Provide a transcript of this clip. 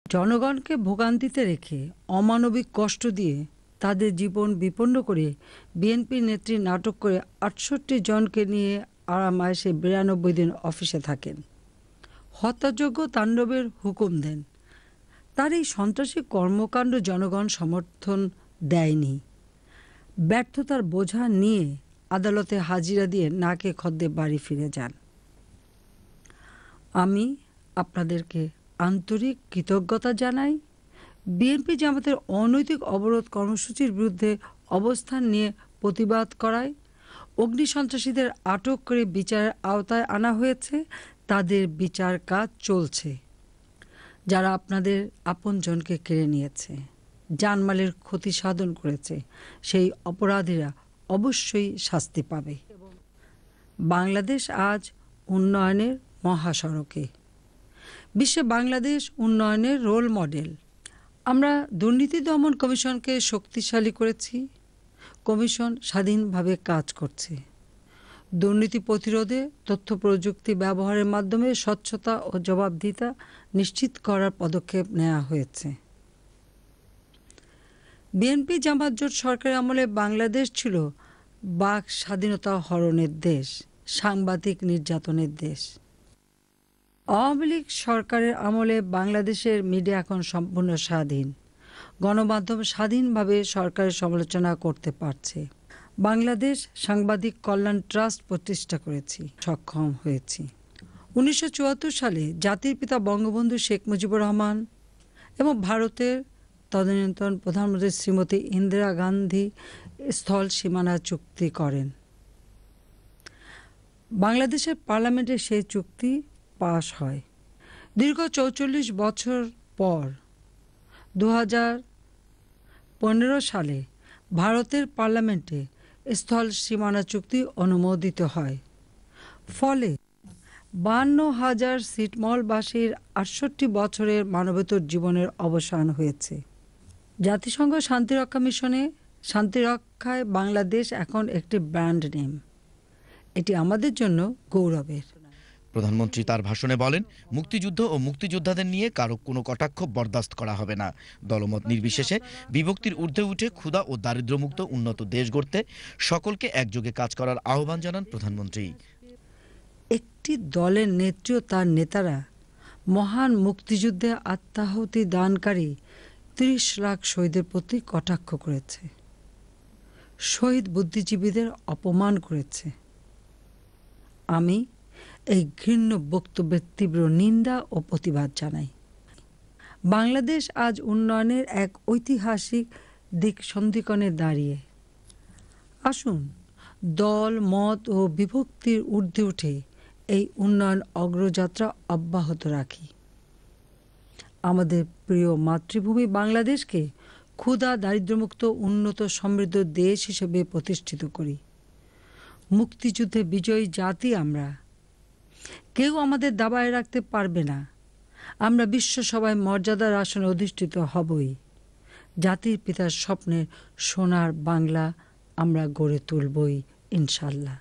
জনগণকে ভোগান্তিতে রেখে অমানবিক কষ্ট দিয়ে তাদের জীবন বিপন্ন করে বিএনপির নেত্রী নাটক করে ৬৮ জনকে নিয়ে আরাম-আয়েশে ৯২ দিন অফিসে থাকেন, হত্যাযজ্ঞ তাণ্ডবের হুকুম দেন। তার এই সন্ত্রাসী কর্মকাণ্ড জনগণ সমর্থন দেয়নি। ব্যর্থতার বোঝা নিয়ে আদালতে হাজিরা দিয়ে নাকে খদ্দে বাড়ি ফিরে যান। আমি আপনাদেরকে আন্তরিক কৃতজ্ঞতা জানাই। বিএনপি জামাতের অনৈতিক অবরোধ কর্মসূচির বিরুদ্ধে অবস্থান নিয়ে প্রতিবাদ করায় অগ্নিসন্ত্রাসীদের আটক করে বিচারের আওতায় আনা হয়েছে। তাদের বিচার কাজ চলছে। যারা আপনাদের আপনজনকে কেড়ে নিয়েছে, জানমালের ক্ষতি সাধন করেছে, সেই অপরাধীরা অবশ্যই শাস্তি পাবে। বাংলাদেশ আজ উন্নয়নের মহাসড়কে। বিশ্বে বাংলাদেশ উন্নয়নের রোল মডেল। আমরা দুর্নীতি দমন কমিশনকে শক্তিশালী করেছি। কমিশন স্বাধীনভাবে কাজ করছে। দুর্নীতি প্রতিরোধে তথ্য প্রযুক্তি ব্যবহারের মাধ্যমে স্বচ্ছতা ও জবাবদিহিতা নিশ্চিত করার পদক্ষেপ নেওয়া হয়েছে। বিএনপি জামাত জোট সরকারের আমলে বাংলাদেশ ছিল বাক স্বাধীনতা হরণের দেশ, সাংবাদিক নির্যাতনের দেশ। আওয়ামী লীগ সরকারের আমলে বাংলাদেশের মিডিয়া এখন সম্পূর্ণ স্বাধীন। গণমাধ্যম স্বাধীনভাবে সরকারের সমালোচনা করতে পারছে। বাংলাদেশ সাংবাদিক কল্যাণ ট্রাস্ট প্রতিষ্ঠা করেছি, সক্ষম হয়েছি। ১৯৭৪ সালে জাতির পিতা বঙ্গবন্ধু শেখ মুজিবুর রহমান এবং ভারতের তদানীন্তন প্রধানমন্ত্রী শ্রীমতী ইন্দিরা গান্ধী স্থল সীমানা চুক্তি করেন। বাংলাদেশের পার্লামেন্টে সেই চুক্তি পাশ হয়। দীর্ঘ ৪৪ বছর পর ২০১৫ সালে ভারতের পার্লামেন্টে স্থল সীমানা চুক্তি অনুমোদিত হয়। ফলে ৫২,০০০ ছিটমহলবাসীর ৬৮ বছরের মানবেতর জীবনের অবসান হয়েছে। জাতিসংঘ শান্তিরক্ষা মিশনে শান্তিরক্ষায় বাংলাদেশ এখন একটি ব্র্যান্ড নেম। এটি আমাদের জন্য গৌরবের। প্রধানমন্ত্রী তার ভাষণে বলেন, মুক্তিযুদ্ধ ও মুক্তিযোদ্ধাদের নিয়ে কারো কোনো কটাক্ষ বরদাস্ত করা হবে না। দলমত নির্বিশেষে বিভক্তির ঊর্ধ্বে উঠে ক্ষুধা ও দারিদ্র্যমুক্ত উন্নত দেশ গড়তে সকলকে একযোগে কাজ করার আহ্বান জানান প্রধানমন্ত্রী। একটি দলের নেত্রী ও তার নেতারা মহান মুক্তিযুদ্ধে আত্মাহুতি দানকারী ৩০ লাখ শহীদের প্রতি কটাক্ষ করেছে, শহীদ বুদ্ধিজীবীদের অপমান করেছে। আমি এই ঘৃণ্য বক্তব্যের তীব্র নিন্দা ও প্রতিবাদ জানাই। বাংলাদেশ আজ উন্নয়নের এক ঐতিহাসিক দিক সন্ধিক্ষণে দাঁড়িয়ে। আসুন দল মত ও বিভক্তির ঊর্ধ্বে উঠে এই উন্নয়ন অগ্রযাত্রা অব্যাহত রাখি। আমাদের প্রিয় মাতৃভূমি বাংলাদেশকে ক্ষুধা দারিদ্র্যমুক্ত উন্নত সমৃদ্ধ দেশ হিসেবে প্রতিষ্ঠিত করি। মুক্তিযুদ্ধে বিজয়ী জাতি আমরা। কেউ আমাদের দাবায় রাখতে পারবে না। আমরা বিশ্বসভায় মর্যাদার আসনে অধিষ্ঠিত হবই। জাতির পিতার স্বপ্নের সোনার বাংলা আমরা গড়ে তুলবই ইনশাল্লাহ।